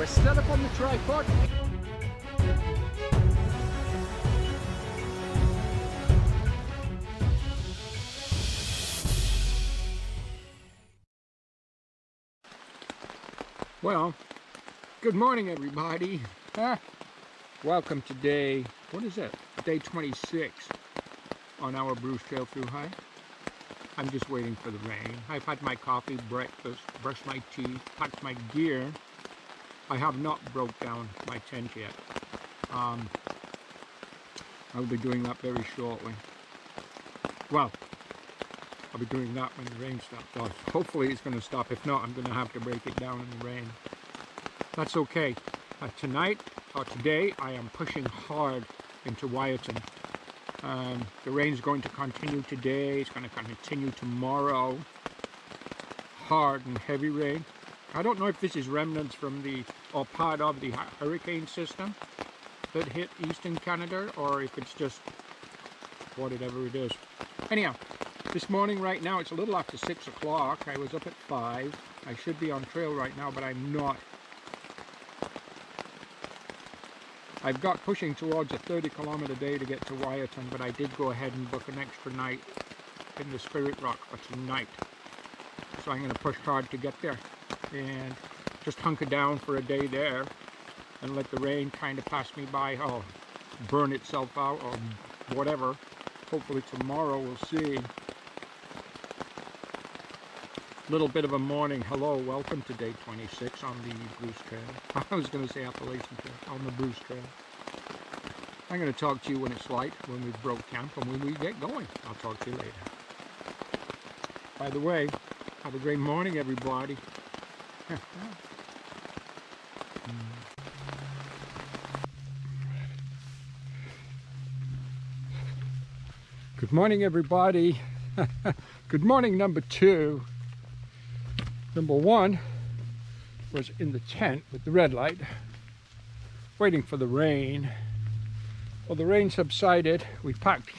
We're still up on the tripod. Well, good morning everybody. Welcome to day, what is it? Day 26 on our Bruce Trail through hike. I'm just waiting for the rain. I've had my coffee, breakfast, brushed my teeth, packed my gear. I have not broke down my tent yet. I'll be doing that very shortly. Well, I'll be doing that when the rain stops. Well, hopefully it's going to stop. If not, I'm going to have to break it down in the rain. That's okay. Tonight, or today, I am pushing hard into Wyatt. The rain's going to continue today. It's going to continue tomorrow. Hard and heavy rain. I don't know if this is remnants from or part of the hurricane system that hit eastern Canada, or if it's just whatever it is. Anyhow, this morning right now it's a little after 6 o'clock. I was up at 5. I should be on trail right now, but I'm not. I've got pushing towards a 30-kilometer day to get to Wyatt, but I did go ahead and book an extra night in the Spirit Rock for tonight. So I'm going to push hard to get there and just hunker down for a day there and let the rain kind of pass me by, or burn itself out, or whatever. Hopefully tomorrow we'll see. Little bit of a morning hello, welcome to day 26 on the Bruce Trail. I was going to say Appalachian Trail, on the Bruce Trail. I'm going to talk to you when it's light, when we broke camp, and when we get going. I'll talk to you later. By the way, have a great morning everybody. Good morning everybody. Good morning number 2. Number 1 was in the tent with the red light, waiting for the rain. Well, the rain subsided. We packed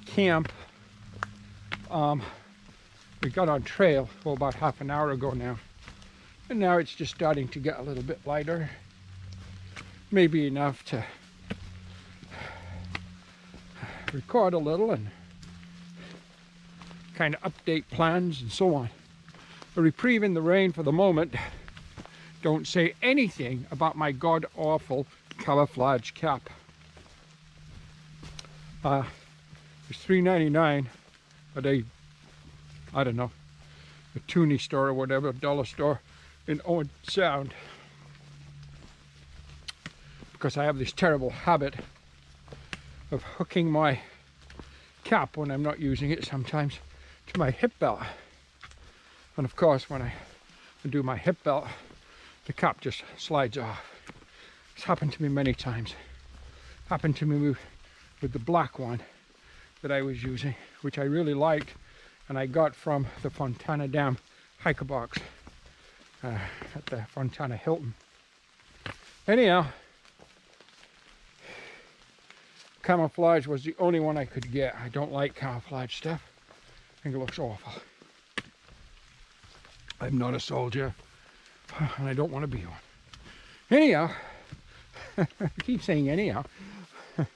camp. We got on trail about half an hour ago now. And now it's just starting to get a little bit lighter. Maybe enough to record a little and kind of update plans and so on. A reprieve in the rain for the moment. Don't say anything about my god-awful camouflage cap. It's $3.99 at I don't know, a toonie store or whatever, a dollar store in Owen Sound. Because I have this terrible habit of hooking my cap when I'm not using it sometimes to my hip belt. And of course when I do my hip belt, the cap just slides off. It's happened to me many times. Happened to me with the black one that I was using, which I really liked, and I got from the Fontana Dam hiker box at the Fontana Hilton. Anyhow, camouflage was the only one I could get. I don't like camouflage stuff. I think it looks awful. I'm not a soldier, and I don't want to be one. Anyhow, I keep saying anyhow. A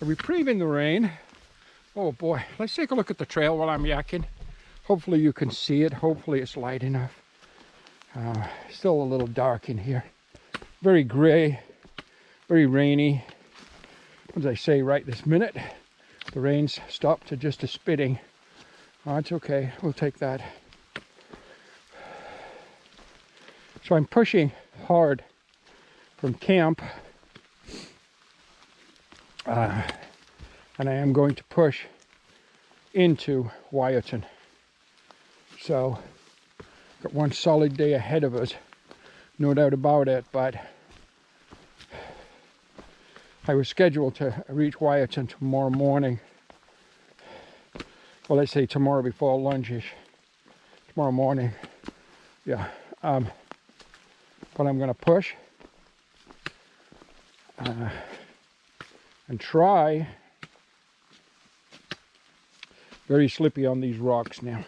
reprieve in the rain. Oh boy, let's take a look at the trail while I'm yakking. Hopefully you can see it. Hopefully it's light enough. Still a little dark in here. Very gray, very rainy. As I say right this minute, the rain's stopped to just a spitting. Oh, it's okay, we'll take that. So I'm pushing hard from camp, and I am going to push into Wyatt. So got one solid day ahead of us, no doubt about it, but I was scheduled to reach Wyatt tomorrow morning. Well, let's say tomorrow before lunch-ish. Tomorrow morning, yeah. But I'm going to push and try. Very slippy on these rocks now,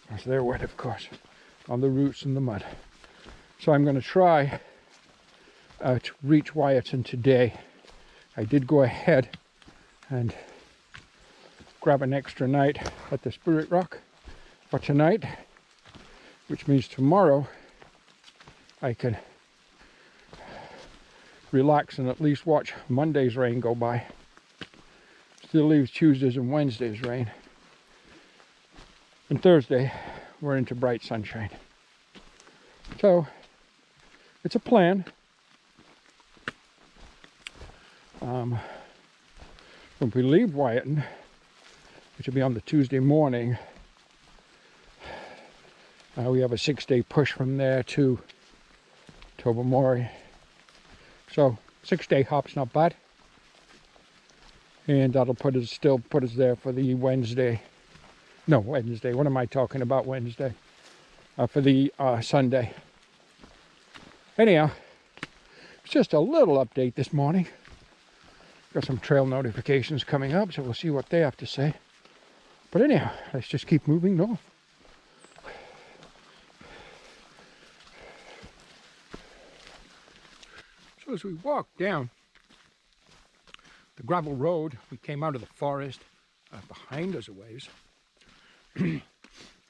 because they're wet, of course, on the roots and the mud. So I'm going to try to reach Wyatt today. I did go ahead and grab an extra night at the Spirit Rock for tonight, which means tomorrow I can relax and at least watch Monday's rain go by. Still leaves Tuesdays and Wednesdays rain. And Thursday, we're into bright sunshine. So, it's a plan. When we leave Wyatt, which will be on the Tuesday morning, we have a 6-day push from there to Tobermory. So 6-day hop's not bad, and that'll still put us there for the Wednesday. What am I talking about? Wednesday for the Sunday. Anyhow, it's just a little update this morning. Got some trail notifications coming up, so we'll see what they have to say. But anyhow, let's just keep moving north. So as we walk down the gravel road, we came out of the forest behind us a ways.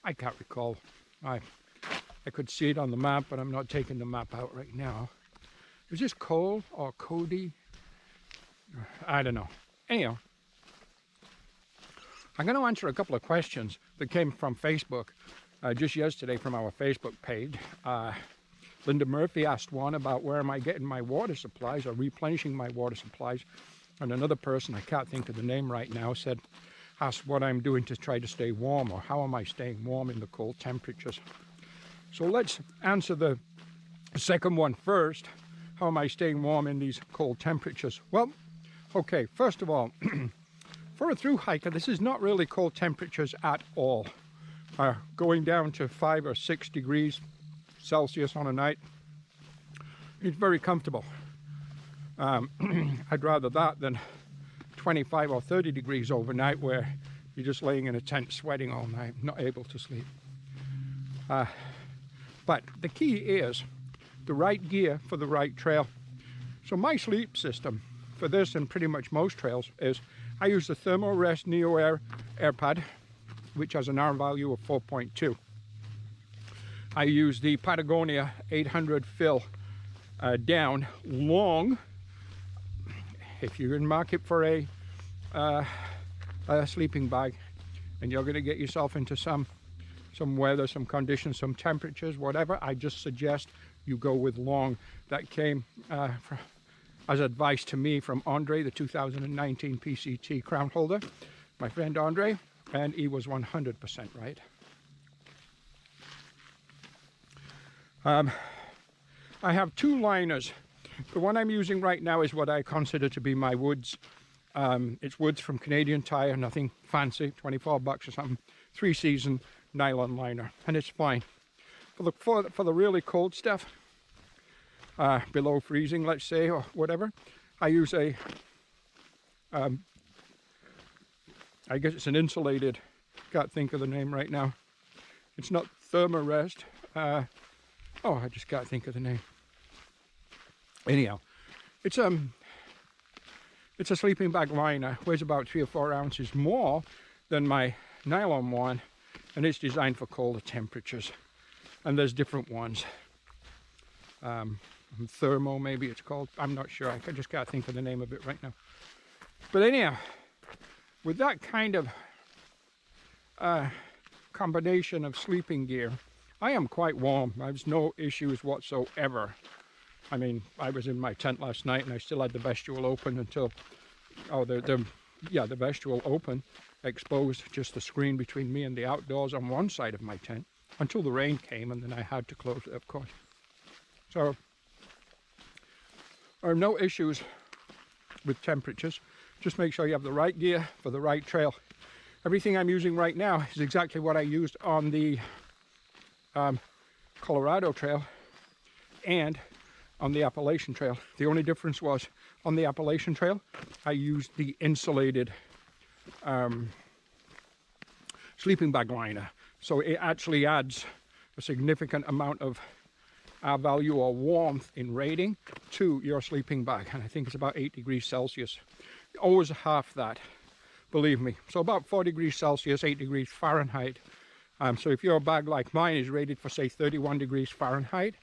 I can't recall. I could see it on the map, but I'm not taking the map out right now. Is this Cole or Cody? I don't know. Anyhow, I'm going to answer a couple of questions that came from Facebook just yesterday from our Facebook page. Linda Murphy asked one about where am I getting my water supplies or replenishing my water supplies. And another person, I can't think of the name right now, asked what I'm doing to try to stay warm, or how am I staying warm in the cold temperatures. So let's answer the second one first. How am I staying warm in these cold temperatures? Well, okay, first of all, for a thru hiker, this is not really cold temperatures at all. Going down to 5 or 6 degrees Celsius on a night, it's very comfortable. I'd rather that than 25 or 30 degrees overnight where you're just laying in a tent sweating all night, not able to sleep. But the key is the right gear for the right trail. So my sleep system for this and pretty much most trails is I use the Thermo-Rest Neo Air AirPad, which has an R value of 4.2. I use the Patagonia 800 fill down long. If you're in the market for a sleeping bag and you're going to get yourself into some weather, some conditions, some temperatures, whatever, I just suggest you go with long. That came as advice to me from Andre, the 2019 PCT crown holder, my friend Andre, and he was 100% right. I have 2 liners. The one I'm using right now is what I consider to be my Woods. It's Woods from Canadian Tire, nothing fancy, 24 bucks or something. 3-season nylon liner, and it's fine. For the really cold stuff, below freezing, let's say, or whatever, I use a, I guess it's an insulated, can't think of the name right now. It's not Thermo-Rest. I just can't think of the name. Anyhow, it's a sleeping bag liner, weighs about 3 or 4 ounces more than my nylon one, and it's designed for colder temperatures. And there's different ones. Thermo, maybe it's called. I'm not sure. I just can't think of the name of it right now. But anyhow, with that kind of combination of sleeping gear, I am quite warm. There's no issues whatsoever. I mean, I was in my tent last night and I still had the vestibule open until, the vestibule open, exposed just the screen between me and the outdoors on one side of my tent until the rain came, and then I had to close it, of course. So, there are no issues with temperatures. Just make sure you have the right gear for the right trail. Everything I'm using right now is exactly what I used on the Colorado Trail and on the Appalachian Trail. The only difference was on the Appalachian Trail, I used the insulated sleeping bag liner. So it actually adds a significant amount of our value or warmth in rating to your sleeping bag, and I think it's about 8 degrees Celsius. Always half that, believe me. So about 4 degrees Celsius, 8 degrees Fahrenheit. So if your bag like mine is rated for say 31 degrees Fahrenheit,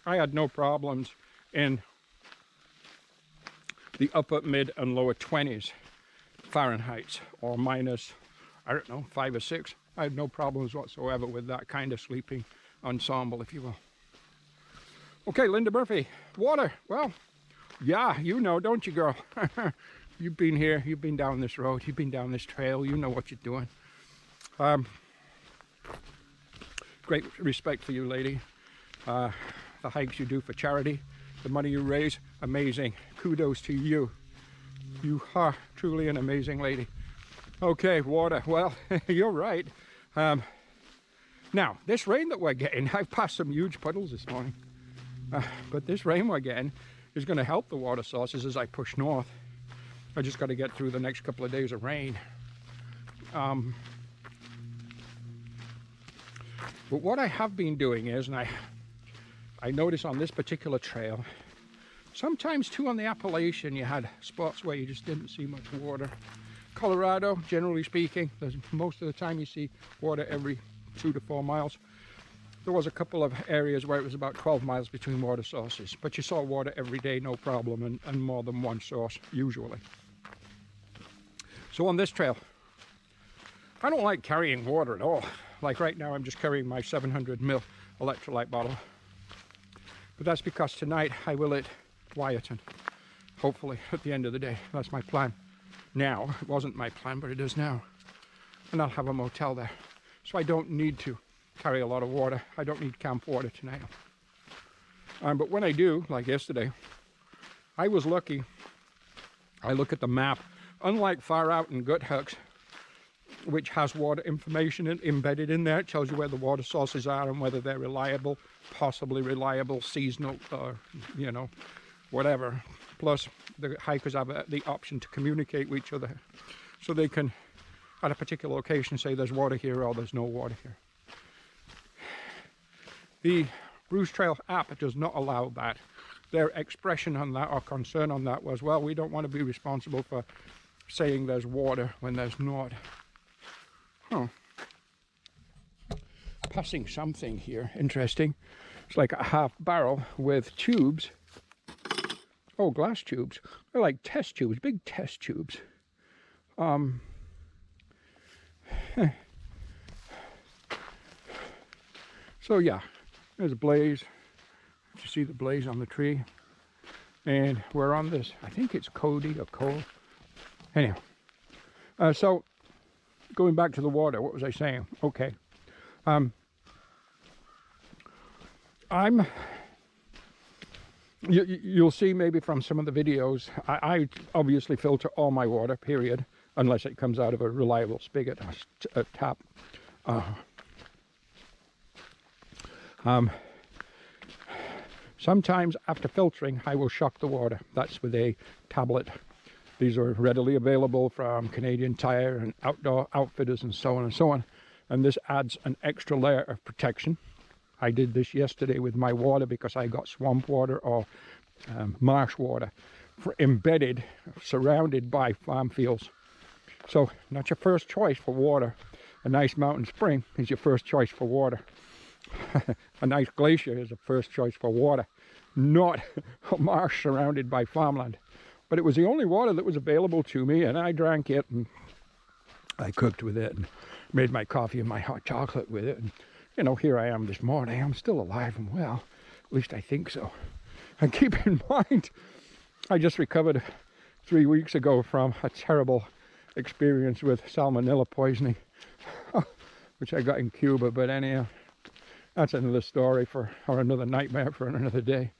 I had no problems in the upper, mid and lower 20s Fahrenheit, or minus, I don't know, 5 or 6. I had no problems whatsoever with that kind of sleeping ensemble, if you will. Okay, Linda Murphy, water. Well, yeah, you know, don't you, girl? You've been here, you've been down this road, you've been down this trail, you know what you're doing. Great respect for you, lady. The hikes you do for charity, the money you raise, amazing. Kudos to you. You are truly an amazing lady. Okay, water. Well, you're right. Now, this rain that we're getting, I've passed some huge puddles this morning. But this rain we're getting is going to help the water sources as I push north. I just got to get through the next couple of days of rain. But what I have been doing is, and I notice on this particular trail, sometimes too on the Appalachian, you had spots where you just didn't see much water. Colorado, generally speaking, most of the time you see water every 2 to 4 miles. There was a couple of areas where it was about 12 miles between water sources, but you saw water every day, no problem, and more than one source, usually. So on this trail, I don't like carrying water at all. Like right now, I'm just carrying my 700 ml electrolyte bottle. But that's because tonight I will hit Wyatt, hopefully at the end of the day. That's my plan now. It wasn't my plan, but it is now. And I'll have a motel there. So I don't need to carry a lot of water. I don't need camp water tonight. But when I do, like yesterday, I was lucky. I look at the map. Unlike Far Out and Gut Hucks, which has water information embedded in there, it tells you where the water sources are and whether they're reliable, possibly reliable, seasonal, or, you know, whatever. Plus, the hikers have the option to communicate with each other. So they can, at a particular location, say there's water here or there's no water here. The Bruce Trail app does not allow that. Their expression on that, or concern on that, was, well, we don't want to be responsible for saying there's water when there's not. Huh. Passing something here, interesting. It's like a half barrel with tubes. Oh, glass tubes. They're like test tubes, big test tubes. So yeah, there's a blaze. You see the blaze on the tree. And we're on this, I think it's Cody or Cole. Anyhow, so going back to the water, what was I saying? Okay. You'll see maybe from some of the videos, I obviously filter all my water, period, unless it comes out of a reliable spigot, a tap. Sometimes after filtering, I will shock the water. That's with a tablet. These are readily available from Canadian Tire and Outdoor Outfitters and so on and so on. And this adds an extra layer of protection. I did this yesterday with my water because I got swamp water or marsh water embedded, surrounded by farm fields. So not your first choice for water. A nice mountain spring is your first choice for water. A nice glacier is a first choice for water, not a marsh surrounded by farmland. But it was the only water that was available to me, and I drank it, and I cooked with it, and made my coffee and my hot chocolate with it. And, you know, here I am this morning. I'm still alive and well. At least I think so. And keep in mind, I just recovered 3 weeks ago from a terrible experience with salmonella poisoning, which I got in Cuba. But anyhow, that's another story or another nightmare for another day.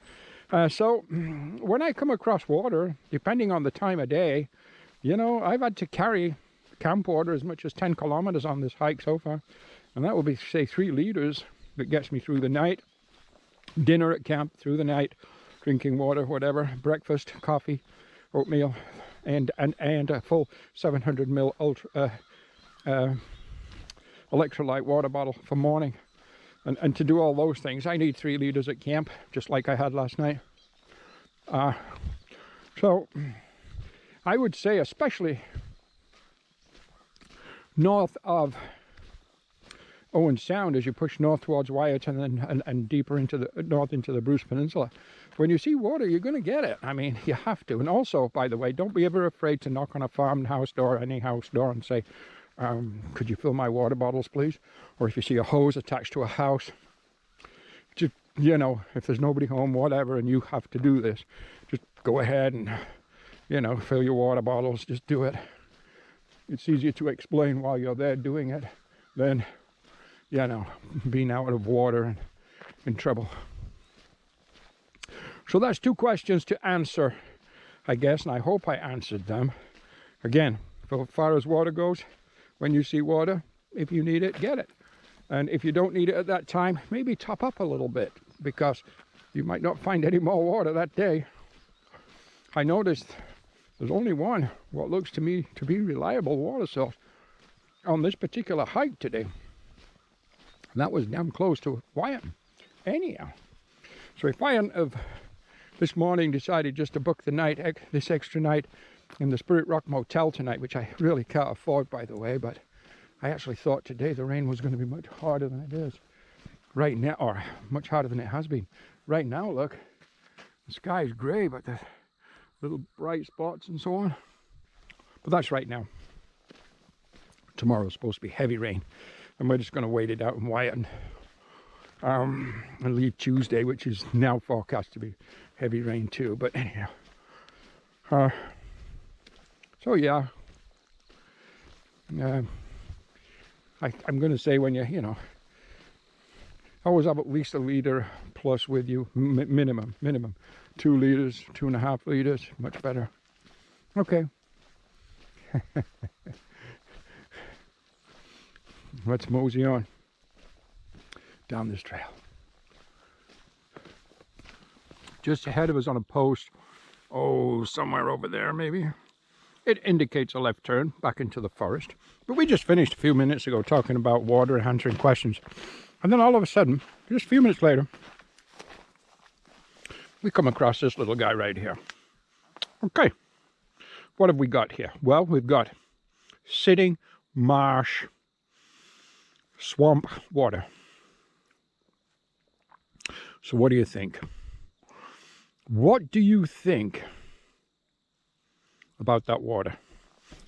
So when I come across water, depending on the time of day, you know, I've had to carry camp water as much as 10 kilometers on this hike so far. And that will be, say, 3 liters that gets me through the night. Dinner at camp through the night, drinking water, whatever, breakfast, coffee, oatmeal, and a full 700 ml electrolyte water bottle for morning. And to do all those things, I need 3 liters at camp, just like I had last night. So I would say, especially north of Owen Sound, as you push north towards Wyatt and then and deeper into the north into the Bruce Peninsula, when you see water, you're going to get it. I mean, you have to. And also, by the way, don't be ever afraid to knock on a farmhouse door, any house door, and say, could you fill my water bottles, please? Or if you see a hose attached to a house, just, you know, if there's nobody home, whatever, and you have to do this, just go ahead and, you know, fill your water bottles. Just do it. It's easier to explain while you're there doing it than, you know, being out of water and in trouble. So that's 2 questions to answer, I guess, and I hope I answered them. Again, as far as water goes, when you see water, if you need it, get it. And if you don't need it at that time, maybe top up a little bit, because you might not find any more water that day. I noticed there's only one, what looks to me to be reliable water source on this particular hike today. And that was damn close to Wyatt. Anyhow, so if I hadn't have this morning decided just to book the night, this extra night in the Spirit Rock Motel tonight, which I really can't afford, by the way, but I actually thought today the rain was going to be much harder than it is right now, or much harder than it has been. Right now, look, the sky is grey, but the little bright spots and so on. But that's right now. Tomorrow's supposed to be heavy rain, and we're just going to wait it out in Wyatt and leave Tuesday, which is now forecast to be heavy rain too. But anyhow, so yeah, I'm going to say, when you know, always have at least a liter plus with you, minimum 2 liters, 2.5 liters, much better. Okay. Let's mosey on down this trail. Just ahead of us on a post, oh, somewhere over there maybe, it indicates a left turn back into the forest. But we just finished a few minutes ago talking about water and answering questions. And then all of a sudden, just a few minutes later, we come across this little guy right here. Okay, what have we got here? Well, we've got sitting marsh swamp water. So what do you think? What do you think about that water?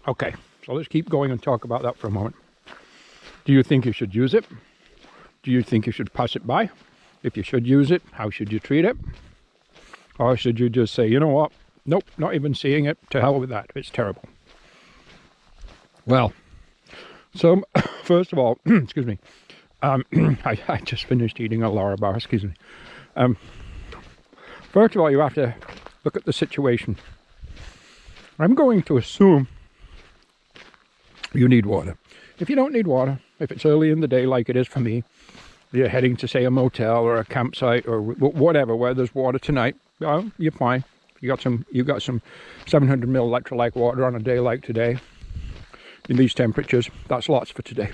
Okay, so let's keep going and talk about that for a moment. Do you think you should use it? Do you think you should pass it by? If you should use it, how should you treat it? Or should you just say, you know what? Nope, not even seeing it. To hell with that. It's terrible. Well, so first of all, excuse me. I just finished eating a Lara bar, excuse me. First of all, you have to look at the situation. I'm going to assume you need water. If you don't need water, if it's early in the day like it is for me, you're heading to, say, a motel or a campsite or whatever where there's water tonight, well, you're fine. You got some 700 ml electrolyte water on a day like today. In these temperatures, that's lots for today.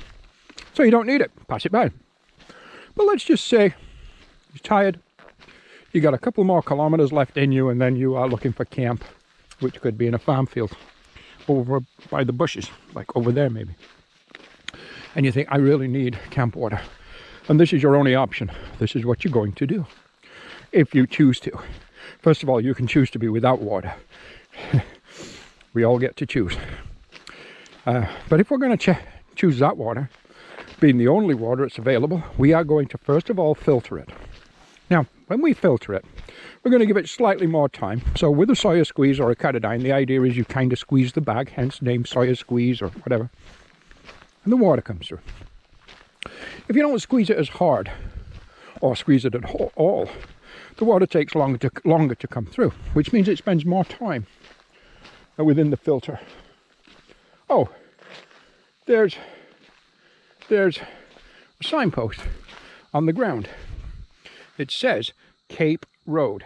So you don't need it. Pass it by. But let's just say you're tired. You got a couple more kilometers left in you, and then you are looking for camp, which could be in a farm field over by the bushes, like over there maybe. And you think, I really need camp water. And this is your only option. This is what you're going to do if you choose to. First of all, you can choose to be without water. We all get to choose. But if we're going to choose that water, being the only water that's available, we are going to first of all filter it. Now, when we filter it, we're going to give it slightly more time. So with a Sawyer squeeze or a Catadyne, the idea is you kind of squeeze the bag, hence name Sawyer squeeze or whatever, and the water comes through. If you don't squeeze it as hard or squeeze it at all, the water takes longer to come through, which means it spends more time within the filter. Oh, there's a signpost on the ground. It says Cape Road,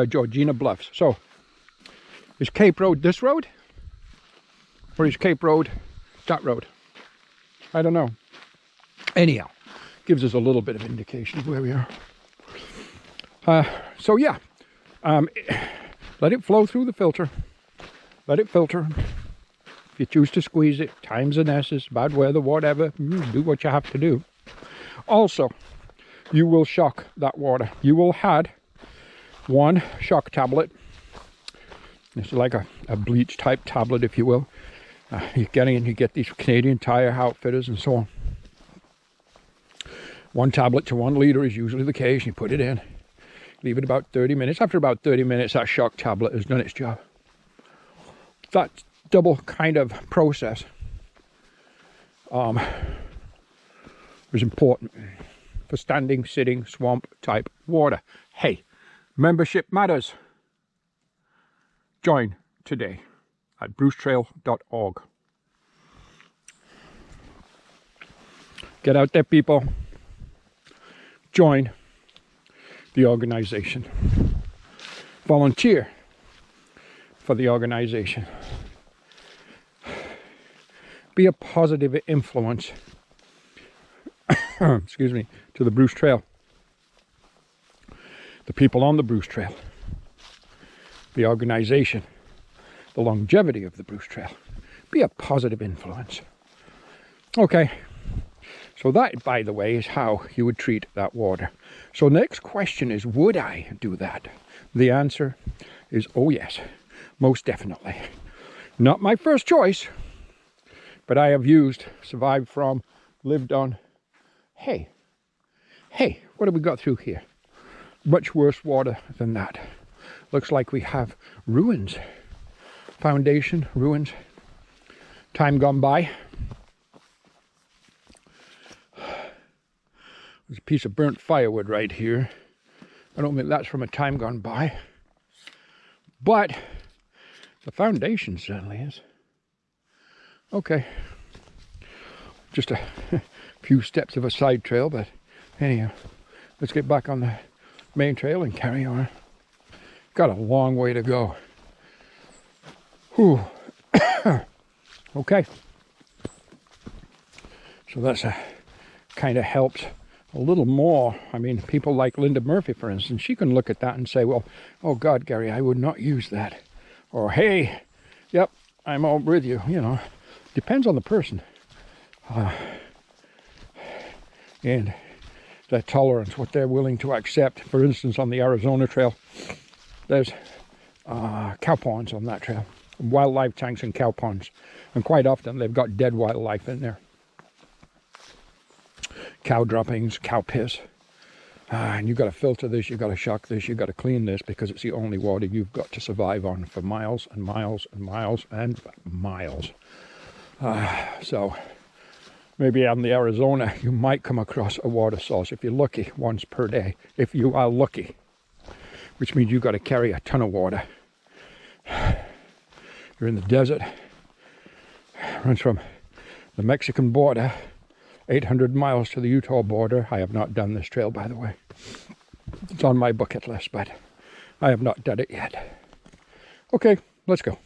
Georgina Bluffs. So, is Cape Road this road? Or is Cape Road that road? I don't know. Anyhow, gives us a little bit of indication of where we are. So yeah, let it flow through the filter. Let it filter. If you choose to squeeze it, times and S's, bad weather, whatever, do what you have to do. Also, you will shock that water. You will add one shock tablet. It's like a bleach type tablet, if you will. You get these Canadian Tire outfitters and so on. 1 tablet to 1 litre is usually the case. You put it in, leave it about 30 minutes. After about 30 minutes, that shock tablet has done its job. That double kind of process is important for standing, sitting, swamp type water. Hey, membership matters. Join today at brucetrail.org. Get out there, people. Join the organization. Volunteer for the organization. Be a positive influence excuse me, to the Bruce Trail. The people on the Bruce Trail. The organization. The longevity of the Bruce Trail. Be a positive influence. Okay. So that, by the way, is how you would treat that water. So next question is, would I do that? The answer is, oh yes, most definitely. Not my first choice, but I have used, survived from, lived on. Hey, what have we got through here? Much worse water than that. Looks like we have ruins. Foundation, ruins. Time gone by. There's a piece of burnt firewood right here. I don't think that's from a time gone by. But the foundation certainly is. Okay. Just a few steps of a side trail, but anyhow, let's get back on the main trail and carry on. Got a long way to go. Whew. Okay. So that's kind of helps a little more. I mean, people like Linda Murphy, for instance, she can look at that and say, well, oh God, Gary, I would not use that. Or, hey, yep, I'm all with you, you know. Depends on the person. And their tolerance, what they're willing to accept. For instance, on the Arizona Trail, there's cow ponds on that trail. Wildlife tanks and cow ponds. And quite often they've got dead wildlife in there. Cow droppings, cow piss. And you've got to filter this, you've got to shock this, you've got to clean this, because it's the only water you've got to survive on for miles and miles and miles and miles. So maybe on the Arizona, you might come across a water source, if you're lucky, once per day. If you are lucky. Which means you've got to carry a ton of water. You're in the desert. Runs from the Mexican border, 800 miles to the Utah border. I have not done this trail, by the way. It's on my bucket list, but I have not done it yet. Okay, let's go.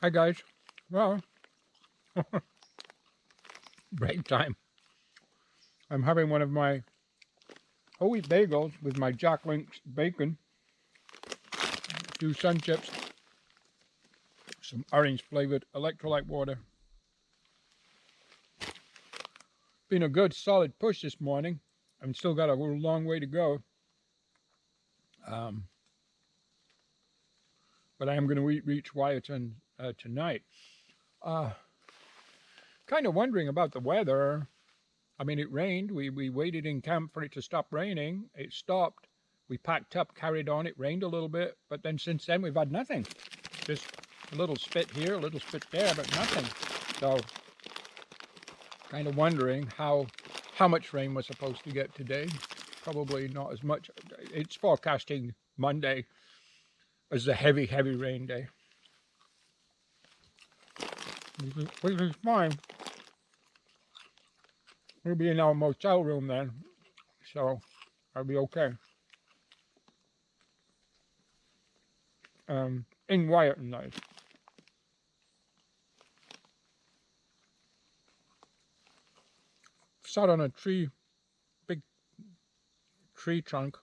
Hi guys. Well, break time. I'm having one of my whole wheat bagels with my Jack Link's bacon, a few sun chips, some orange flavored electrolyte water. Been a good solid push this morning. I've still got a long way to go. But I am going to reach Wyatt tonight. Kind of wondering about the weather. I mean, it rained. We waited in camp for it to stop raining. It stopped. We packed up, carried on. It rained a little bit, but then since then we've had nothing. Just a little spit here, a little spit there, but nothing. So, kind of wondering how much rain we're supposed to get today. Probably not as much. It's forecasting Monday as the heavy rain day. Which is fine. We'll be in our motel room then, so I'll be okay. In Wyatt night. Sat on a tree, big tree trunk,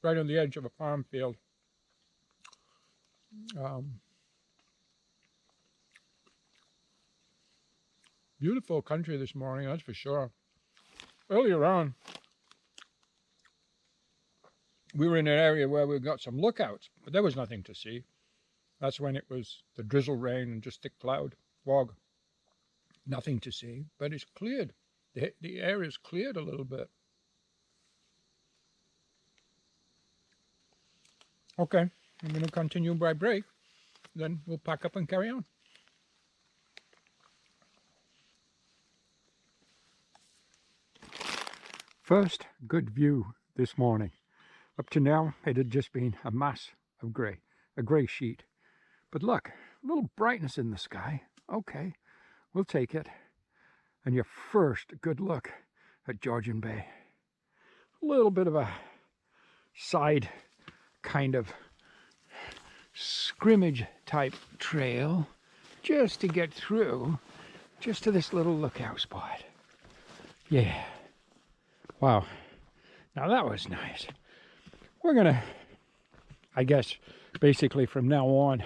right on the edge of a farm field. Beautiful country this morning, that's for sure. Earlier on, we were in an area where we got some lookouts, but there was nothing to see. That's when it was the drizzle rain and just thick cloud, fog. Nothing to see, but it's cleared. The area's cleared a little bit. Okay, I'm going to continue by break. Then we'll pack up and carry on. First good view this morning. Up to now, it had just been a mass of grey, a grey sheet. But look, a little brightness in the sky. Okay, we'll take it. And your first good look at Georgian Bay. A little bit of a side kind of scrimmage type trail just to get through just to this little lookout spot. Yeah. Wow. Now that was nice. We're gonna, I guess, basically from now on,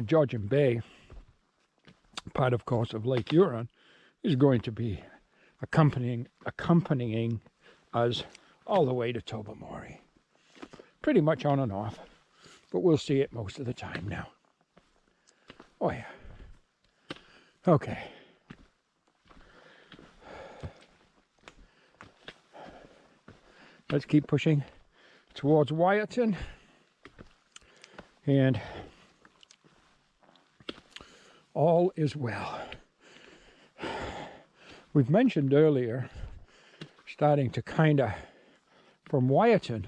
Georgian Bay, part of course of Lake Huron, is going to be accompanying us all the way to Tobermory. Pretty much on and off, but we'll see it most of the time now. Oh yeah. Okay. Let's keep pushing towards Wyatton, and all is well. We've mentioned earlier starting to kind of, from Wyatton,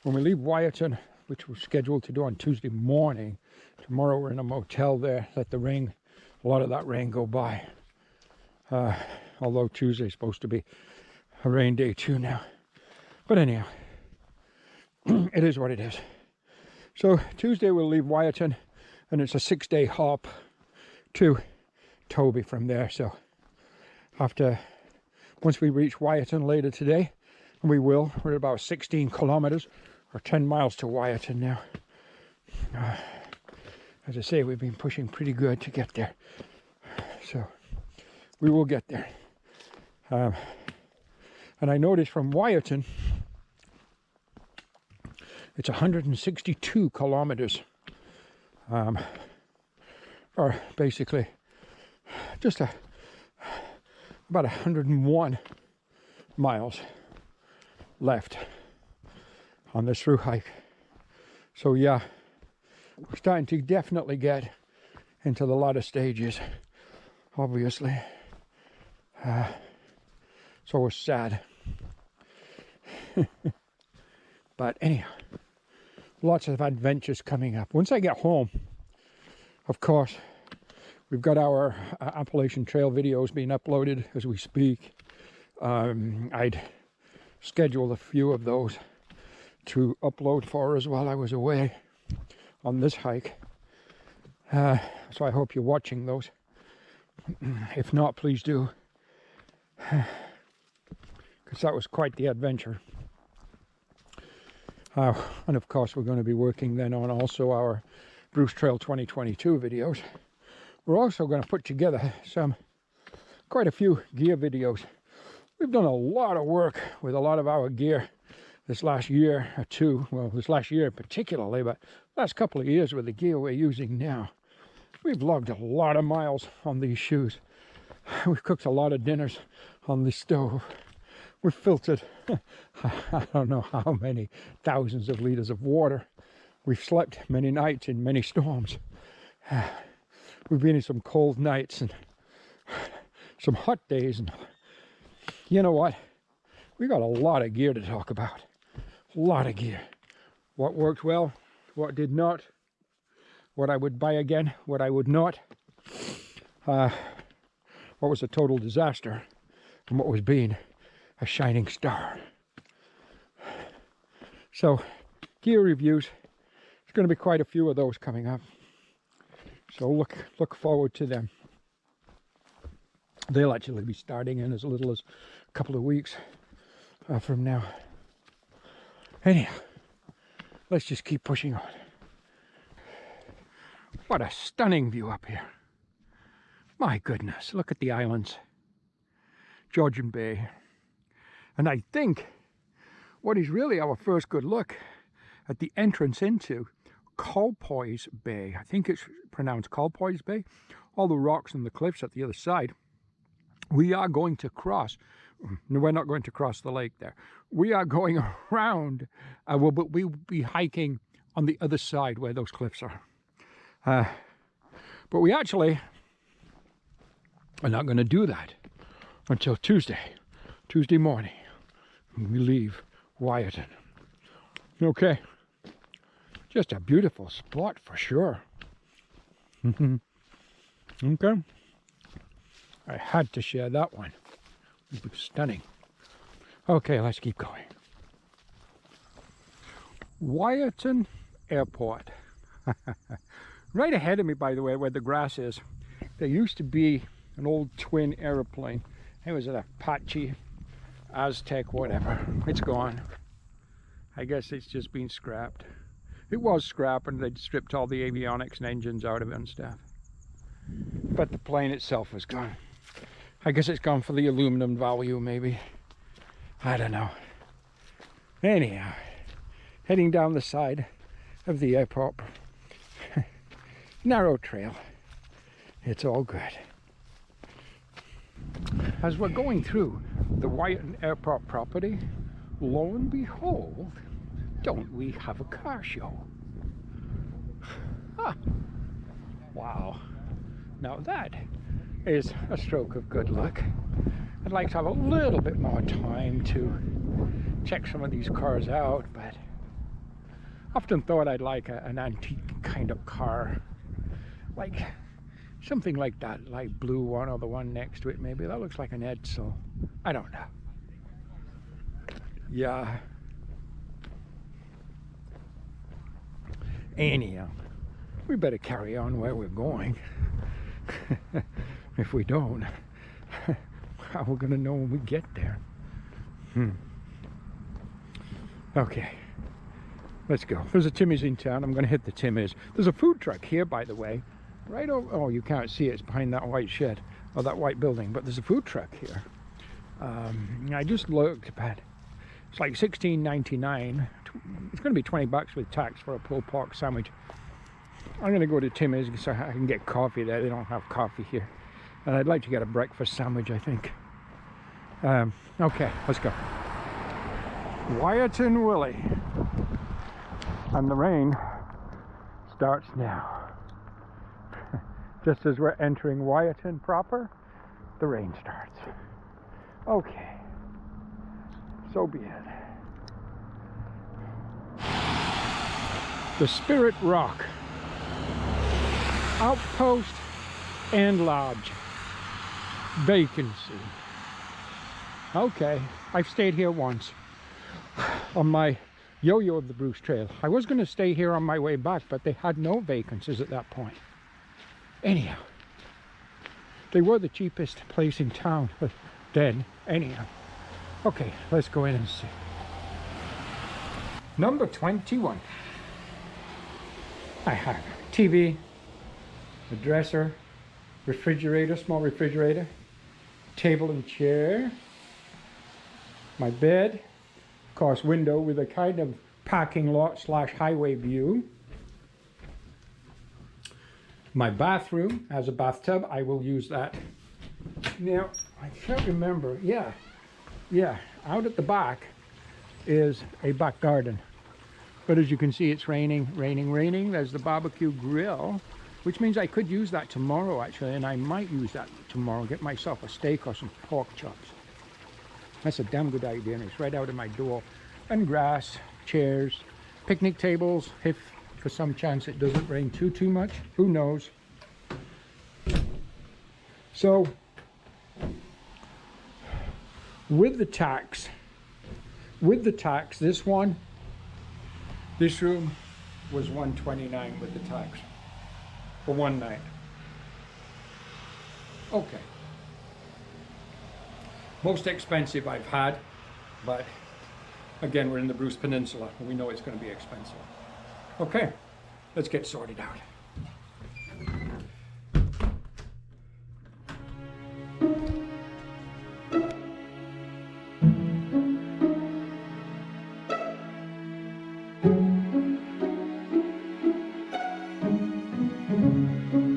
when we leave Wyatton, which we're scheduled to do on Tuesday morning, tomorrow we're in a motel there, let the rain, a lot of that rain go by. Although Tuesday's supposed to be a rain day too now. But anyhow, it is what it is. So Tuesday we'll leave Wyatton, and it's a 6-day hop to Toby from there. So once we reach Wyatton later today, and we will, we're at about 16 kilometers or 10 miles to Wyatton now. As I say, we've been pushing pretty good to get there. So we will get there. And I noticed from Wyatton, it's 162 kilometers, or basically just about 101 miles left on this through hike. So yeah, we're starting to definitely get into the latter stages, obviously. So we're sad. But anyhow, lots of adventures coming up. Once I get home, of course, we've got our Appalachian Trail videos being uploaded as we speak. I'd scheduled a few of those to upload for us while I was away on this hike. So I hope you're watching those. If not, please do. Because that was quite the adventure. And of course, we're going to be working then on also our Bruce Trail 2022 videos. We're also going to put together quite a few gear videos. We've done a lot of work with a lot of our gear this last year or two. Well, this last year particularly, but last couple of years with the gear we're using now. We've logged a lot of miles on these shoes. We've cooked a lot of dinners on the stove. We've filtered, I don't know how many thousands of liters of water. We've slept many nights in many storms. We've been in some cold nights and some hot days. And you know what? We got a lot of gear to talk about. A lot of gear. What worked well, what did not, what I would buy again, what I would not. What was a total disaster. from what was being a shining star. So, gear reviews. There's going to be quite a few of those coming up. So look forward to them. They'll actually be starting in as little as a couple of weeks from now. Anyhow, let's just keep pushing on. What a stunning view up here. My goodness, look at the islands. Georgian Bay. And I think what is really our first good look at the entrance into Poise Bay. I think it's pronounced Poise Bay. All the rocks and the cliffs at the other side. We are going to cross. No, we're not going to cross the lake there. We are going around. We'll be hiking on the other side where those cliffs are. But we actually are not going to do that until Tuesday morning. We leave Wyatt. Okay. Just a beautiful spot for sure. Okay. I had to share that one. It was stunning. Okay, let's keep going. Wyatt Airport. Right ahead of me, by the way, where the grass is, there used to be an old twin aeroplane. It was an Apache, Aztec, whatever. It's gone. I guess it's just been scrapped. It was scrap and they'd stripped all the avionics and engines out of it and stuff. But the plane itself was gone. I guess it's gone for the aluminum value, maybe. I don't know. Anyhow, heading down the side of the airport. Narrow trail. It's all good. As we're going through the Wyatt Airport property, lo and behold, don't we have a car show? Huh. Wow. Now that is a stroke of good luck. I'd like to have a little bit more time to check some of these cars out, but often thought I'd like an antique kind of car, like something like that light blue one or the one next to it maybe. That looks like an Edsel. I don't know. Yeah. Anyhow, we better carry on where we're going. If we don't, how are we going to know when we get there? Okay, let's go. There's a Timmy's in town. I'm going to hit the Timmy's. There's a food truck here, by the way. Right over, oh, you can't see it. It's behind that white shed or that white building, but there's a food truck here. I just looked, but it's like $16.99. It's going to be $20 with tax for a pulled pork sandwich. I'm going to go to Timmy's so I can get coffee there. They don't have coffee here. And I'd like to get a breakfast sandwich, I think. Okay, let's go. Wyatt and Willie. And the rain starts now. Just as we're entering Wyatt proper, the rain starts. Okay. So be it. The Spirit Rock. Outpost and Lodge. Vacancy. Okay, I've stayed here once on my yo-yo of the Bruce Trail. I was going to stay here on my way back, but they had no vacancies at that point. Anyhow, they were the cheapest place in town then. Anyhow, okay, let's go in and see. Number 21. I have TV, a dresser, refrigerator, small refrigerator, table and chair, my bed, of course window with a kind of parking lot / highway view. My bathroom has a bathtub. I will use that. Now, I can't remember. Yeah, out at the back is a back garden. But as you can see, it's raining. There's the barbecue grill, which means I could use that tomorrow, actually, and I might use that tomorrow, get myself a steak or some pork chops. That's a damn good idea, and it's right out of my door. And grass, chairs, picnic tables, if for some chance it doesn't rain too much. Who knows? with the tax, this room was $129 with the tax for one night. Okay. Most expensive I've had, but again, we're in the Bruce Peninsula and we know it's going to be expensive. Okay, let's get sorted out.